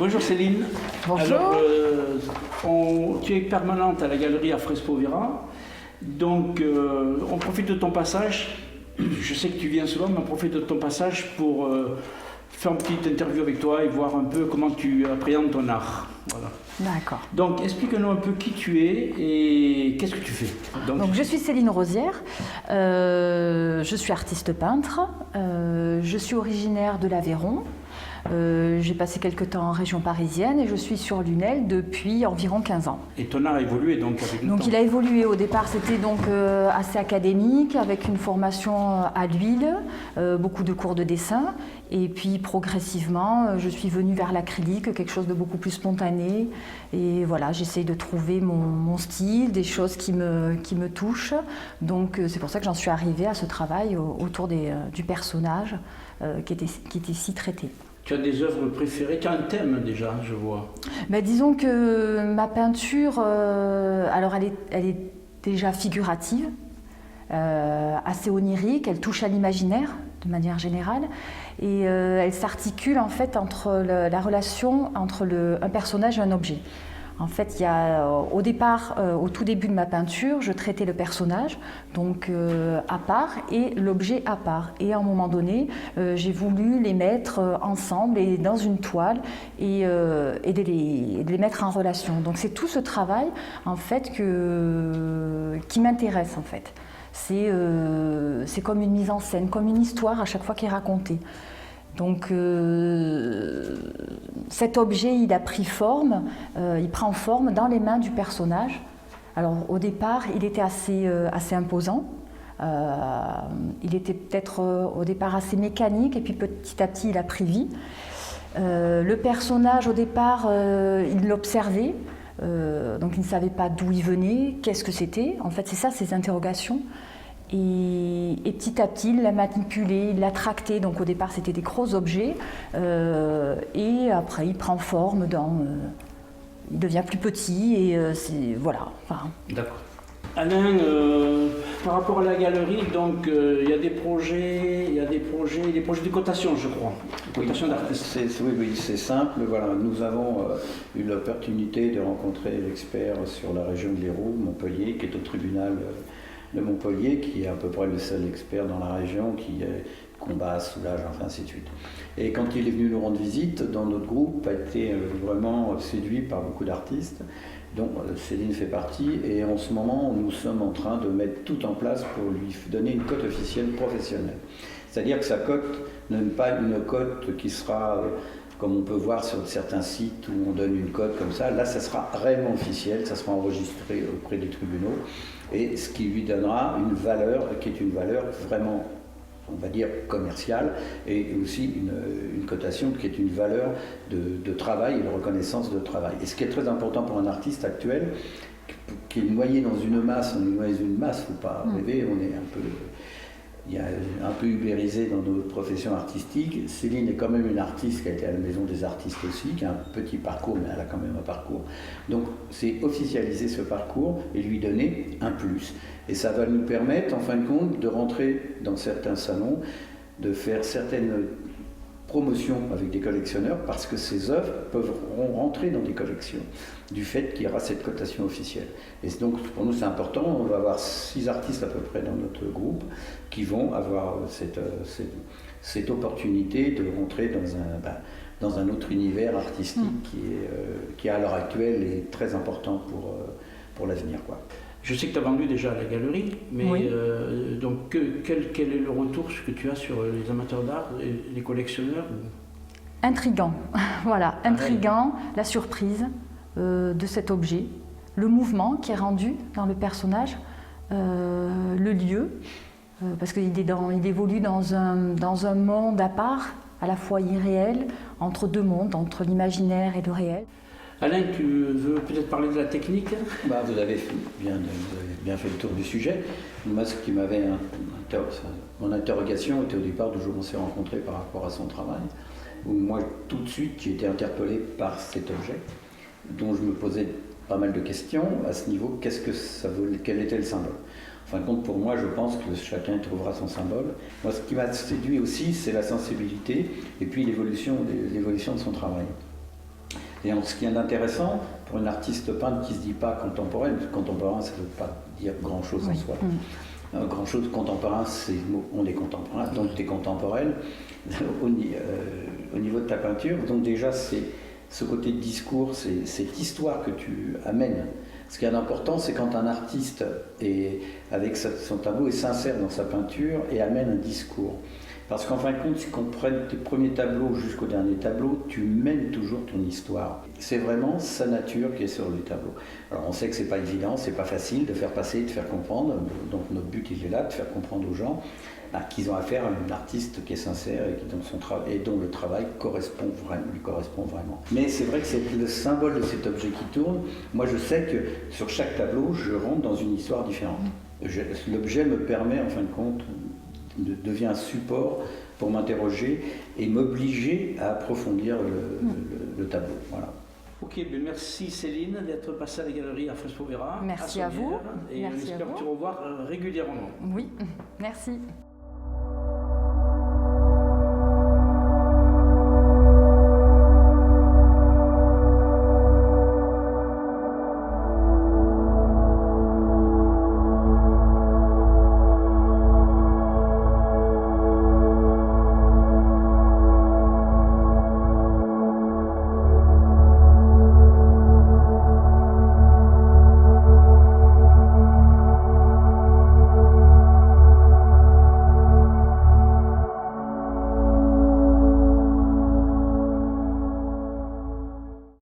Bonjour Céline. Bonjour. Alors, tu es permanente à la galerie Afrespo Vera. Donc, on profite de ton passage. Je sais que tu viens souvent, mais on profite de ton passage pour faire une petite interview avec toi et voir un peu comment tu appréhendes ton art. Voilà. D'accord. Donc, explique-nous un peu qui tu es et qu'est-ce que tu fais. Donc je suis Céline Rosière, je suis artiste peintre, je suis originaire de l'Aveyron. J'ai passé quelques temps en région parisienne et je suis sur Lunel depuis environ 15 ans. Et ton art a évolué donc avec le temps. Donc il a évolué. Au départ, c'était donc assez académique, avec une formation à l'huile, beaucoup de cours de dessin. Et puis progressivement, je suis venue vers l'acrylique, quelque chose de beaucoup plus spontané. Et voilà, j'essaye de trouver mon style, des choses qui me touchent. Donc c'est pour ça que j'en suis arrivée à ce travail autour du personnage qui était si traité. Tu as des œuvres préférées, tu as un thème déjà, je vois. Ben, disons que ma peinture, alors elle est déjà figurative, assez onirique, elle touche à l'imaginaire de manière générale, et elle s'articule en fait entre la relation entre un personnage et un objet. En fait, il y a, au départ, au tout début de ma peinture, je traitais le personnage, donc à part, et l'objet à part. Et à un moment donné, j'ai voulu les mettre ensemble et dans une toile et de les mettre en relation. Donc c'est tout ce travail, en fait, qui m'intéresse, en fait. C'est comme une mise en scène, comme une histoire à chaque fois qui est racontée. Donc cet objet, il a pris forme, il prend forme dans les mains du personnage. Alors au départ, il était assez imposant, il était peut-être au départ assez mécanique et puis petit à petit il a pris vie. Le personnage au départ, il l'observait, donc il ne savait pas d'où il venait, qu'est-ce que c'était. En fait c'est ça, ces interrogations. Et petit à petit, il l'a manipulé, il l'a tracté. Donc au départ, c'était des gros objets. Et après, il prend forme il devient plus petit. Et voilà. Enfin. D'accord. Alain, par rapport à la galerie, donc il y a des projets de cotation, je crois. Cotation d'artistes. Oui, c'est simple. Voilà, nous avons eu l'opportunité de rencontrer l'expert sur la région de l'Hérault, Montpellier, qui est au tribunal de Montpellier, qui est à peu près le seul expert dans la région qui combat, soulage, enfin ainsi de suite. Et quand il est venu nous rendre visite, dans notre groupe, a été vraiment séduit par beaucoup d'artistes, dont Céline fait partie, et en ce moment, nous sommes en train de mettre tout en place pour lui donner une cote officielle professionnelle. C'est-à-dire que sa cote n'est pas une cote qui sera, comme on peut voir sur certains sites où on donne une cote comme ça, là ça sera réellement officiel, ça sera enregistré auprès des tribunaux, et ce qui lui donnera une valeur qui est une valeur vraiment, on va dire, commerciale, et aussi une cotation qui est une valeur de travail et de reconnaissance de travail. Et ce qui est très important pour un artiste actuel, qui est noyé dans une masse, on est noyé dans une masse, il ne faut pas rêver, on est un peu ubérisé dans notre profession artistique. Céline est quand même une artiste qui a été à la Maison des artistes aussi, qui a un petit parcours, mais elle a quand même un parcours. Donc c'est officialiser ce parcours et lui donner un plus. Et ça va nous permettre, en fin de compte, de rentrer dans certains salons, de faire certaines promotions avec des collectionneurs, parce que ces œuvres pourront rentrer dans des collections, du fait qu'il y aura cette cotation officielle. Et donc pour nous c'est important, on va avoir 6 artistes à peu près dans notre groupe qui vont avoir cette opportunité de rentrer dans un autre univers artistique qui à l'heure actuelle est très important pour l'avenir, quoi. Je sais que tu as vendu déjà à la galerie, mais oui. Donc quel est le retour que tu as sur les amateurs d'art, les collectionneurs? Intriguant, voilà, intriguant, la surprise de cet objet, le mouvement qui est rendu dans le personnage, le lieu, parce qu'il évolue dans un monde à part, à la fois irréel, entre deux mondes, entre l'imaginaire et le réel. Alain, tu veux peut-être parler de la technique? Vous avez bien fait le tour du sujet. Moi, ce qui m'avait... Mon interrogation était au départ du jour où on s'est rencontrés par rapport à son travail, où moi, tout de suite, j'ai été interpellé par cet objet, dont je me posais pas mal de questions à ce niveau. Quel était le symbole? En fin de compte, pour moi, je pense que chacun trouvera son symbole. Moi, ce qui m'a séduit aussi, c'est la sensibilité et puis l'évolution de son travail. Et ce qui est intéressant pour une artiste peintre qui ne se dit pas contemporaine, contemporain ça ne veut pas dire grand-chose en soi. Grand-chose contemporain, on est contemporain, donc tu es contemporaine au niveau de ta peinture. Donc déjà, c'est ce côté de discours, c'est cette histoire que tu amènes. Ce qui est important, c'est quand un artiste, avec son tableau, est sincère dans sa peinture et amène un discours. Parce qu'en fin de compte, si on prend tes premiers tableaux jusqu'au dernier tableau, tu mènes toujours ton histoire. C'est vraiment sa nature qui est sur le tableau. Alors on sait que c'est pas évident, c'est pas facile de faire passer, de faire comprendre. Donc notre but il est là, de faire comprendre aux gens qu'ils ont affaire à une artiste qui est sincère et dont le travail lui correspond vraiment. Mais c'est vrai que c'est le symbole de cet objet qui tourne. Moi je sais que sur chaque tableau, je rentre dans une histoire différente. L'objet me permet en fin de compte devient un support pour m'interroger et m'obliger à approfondir le tableau. Voilà. Ok, merci Céline d'être passée à la galerie à Frespo Vera. Merci à vous. Et on espère te revoir régulièrement. Oui, merci.